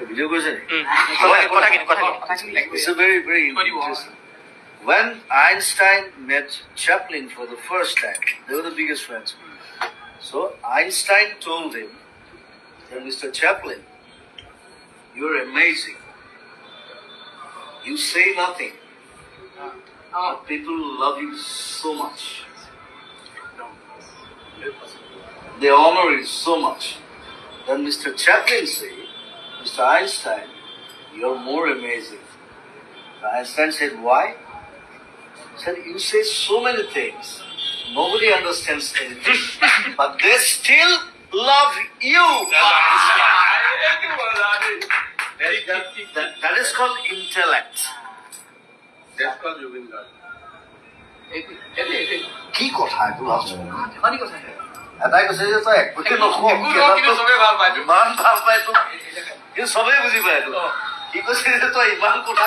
Video করেছে কথাখিনি It's a very, very interesting. When Einstein met Chaplin for the first time, they were the biggest friends. So Einstein told him that Mr. Chaplin, you're amazing. You say nothing. But people love you so much. They honor you so much. Then Mr. Chaplin said, Mr. Einstein, you're more amazing. Einstein said, why? He said, you say so many things. Nobody understands anything. But they still love you. That is called intellect. That's called Jubin Garg. কি কথা এগুলো আছে ধেমালি কথা এটাই কৈছে যে তই একোকে নকওঁ ইমান ভাল পায় তোক কিন্তু চবেই বুজি পায় তোক কি কৈছে যে তই ইমান কথা